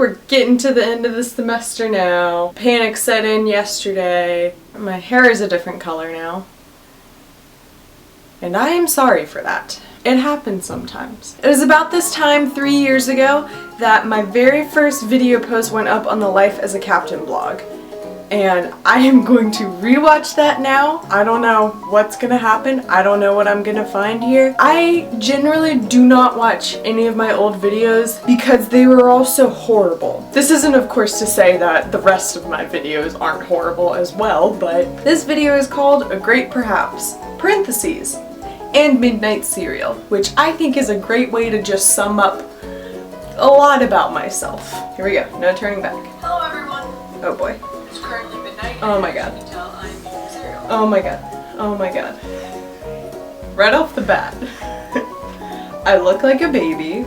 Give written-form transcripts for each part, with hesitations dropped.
We're getting to the end of the semester now. Panic set in yesterday. My hair is a different color now. And I am sorry for that. It happens sometimes. It was about this time 3 years ago that my very first video post went up on the Life as a Captain blog. And I am going to rewatch that now. I don't know what's gonna happen. I don't know what I'm gonna find here. I generally do not watch any of my old videos because they were all so horrible. This isn't, of course, to say that the rest of my videos aren't horrible as well, but this video is called A Great Perhaps, parentheses, and Midnight Cereal, which I think is a great way to just sum up a lot about myself. Here we go, no turning back. Hello everyone. Oh boy. It's currently midnight. Oh my god. As you can tell, I'm eating cereal. Oh my god. Oh my god. Right off the bat, I look like a baby.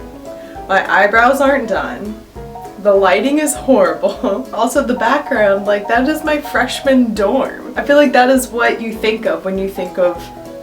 My eyebrows aren't done. The lighting is horrible. Also the background, like that is my freshman dorm. I feel like that is what you think of when you think of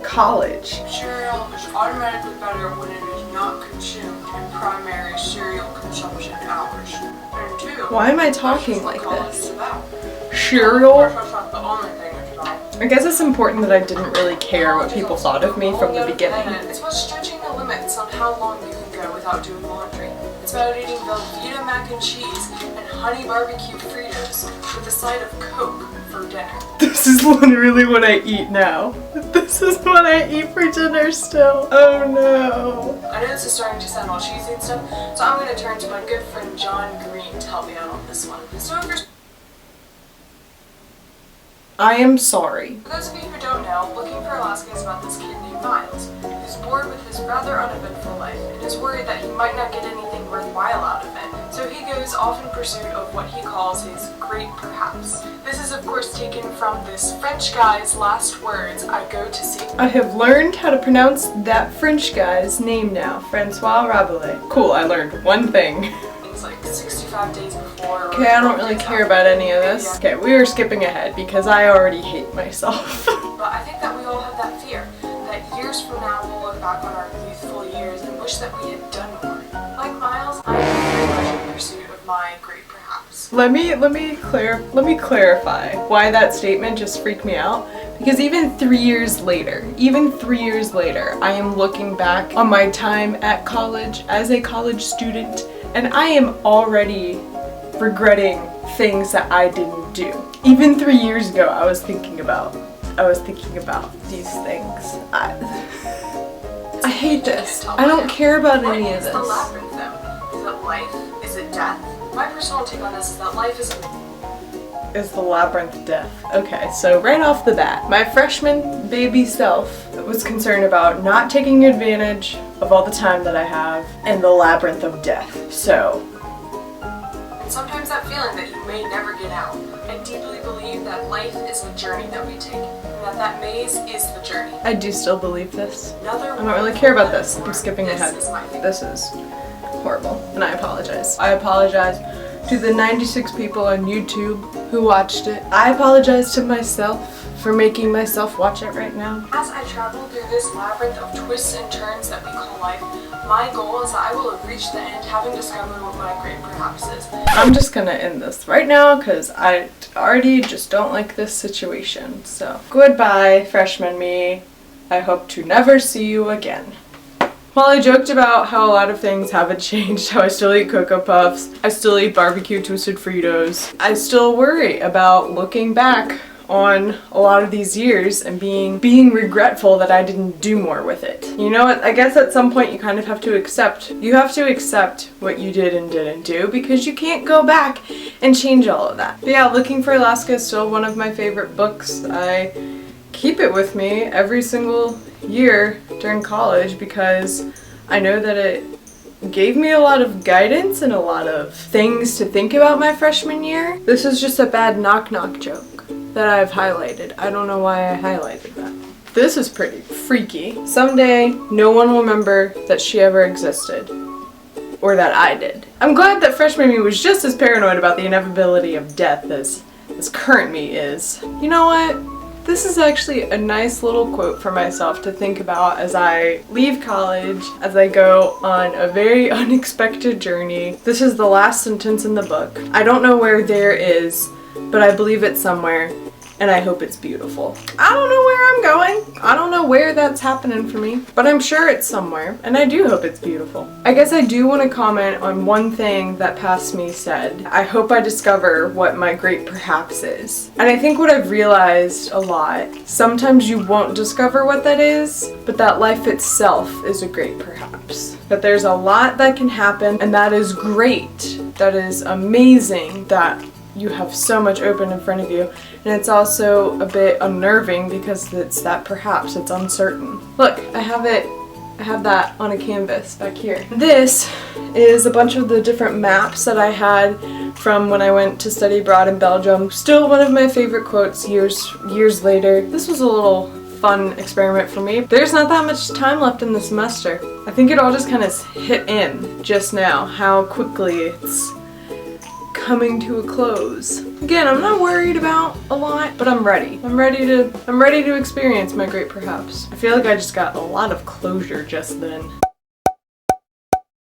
college. Cereal is automatically better when it is not consumed in primary cereal consumption hours. And two, Why am I that's talking just what like college this? is about. Cereal? Of course, that's not the only thing it's about. I guess it's important that I didn't really care what people thought of me from the beginning. It's about stretching the limits on how long you can go without doing laundry. It's about eating Velveeta mac and cheese and honey barbecue Fritos with a side of Coke for dinner. This is literally what I eat now. This is what I eat for dinner still. Oh no. I know this is starting to sound all cheesy and stuff, so I'm going to turn to my good friend John Green to help me out on this one. So I am sorry. for those of you who don't know, Looking for Alaska is about this kid named Miles, who's bored with his rather uneventful life and is worried that he might not get anything worthwhile out of it. So he goes off in pursuit of what he calls his great perhaps. This is of course taken from this French guy's last words, I go to see. I have learned how to pronounce that French guy's name now, Francois Rabelais. Cool, I learned one thing. Things like 65 days before. Okay, I don't really care about any of this. Okay, we are skipping ahead because I already hate myself. But I think that we all have that fear, that years from now we'll look back on our youthful years and wish that we had done more. Like Miles, I am very much in pursuit of my great perhaps. Let me clarify why that statement just freaked me out. Because even 3 years later, I am looking back on my time at college as a college student, and I am already regretting things that I didn't do. Even 3 years ago, I was thinking about these things. I hate this. I don't care about any of What is the this. labyrinth though? Is it life? Is it death? My personal take on this is that life is the labyrinth death. Okay, so right off the bat, my freshman baby self was concerned about not taking advantage of all the time that I have and the labyrinth of death. So, and sometimes that feeling that you may never get out. I deeply believe that life is the journey that we take, and that maze is the journey. I do still believe this. Another I don't really care about this. I'm skipping this ahead. is my thing. This is horrible, and I apologize. I apologize to the 96 people on YouTube who watched it. I apologize to myself for making myself watch it right now. As I travel through this labyrinth of twists and turns that we call life, my goal is that I will have reached the end having discovered what my great perhaps is. I'm just gonna end this right now because I already just don't like this situation. So, goodbye, freshman me. I hope to never see you again. While I joked about how a lot of things haven't changed, how I still eat Cocoa Puffs, I still eat barbecue twisted Fritos, I still worry about looking back on a lot of these years and being regretful that I didn't do more with it. You know what? I guess at some point you kind of have to accept. You have to accept what you did and didn't do because you can't go back and change all of that. But yeah, Looking for Alaska is still one of my favorite books. I keep it with me every single year during college because I know that it gave me a lot of guidance and a lot of things to think about my freshman year. This is just a bad knock-knock joke that I've highlighted. I don't know why I highlighted that. This is pretty freaky. Someday, no one will remember that she ever existed. Or that I did. I'm glad that freshman me was just as paranoid about the inevitability of death as current me is. You know what? This is actually a nice little quote for myself to think about as I leave college, as I go on a very unexpected journey. This is the last sentence in the book. I don't know where there is, but I believe it's somewhere, and I hope it's beautiful. I don't know where I'm going. I don't know where that's happening for me, but I'm sure it's somewhere, and I do hope it's beautiful. I guess I do want to comment on one thing that Past Me said. I hope I discover what my great perhaps is. And I think what I've realized a lot, sometimes you won't discover what that is, but that life itself is a great perhaps. That there's a lot that can happen, and that is great. That is amazing that you have so much open in front of you, and it's also a bit unnerving because it's that perhaps, it's uncertain. Look, I have that on a canvas back here. This is a bunch of the different maps that I had from when I went to study abroad in Belgium. Still one of my favorite quotes years later. This was a little fun experiment for me. There's not that much time left in the semester. I think it all just kind of hit in just now, how quickly it's coming to a close. Again, I'm not worried about a lot, but I'm ready. I'm ready to experience my great perhaps. I feel like I just got a lot of closure just then.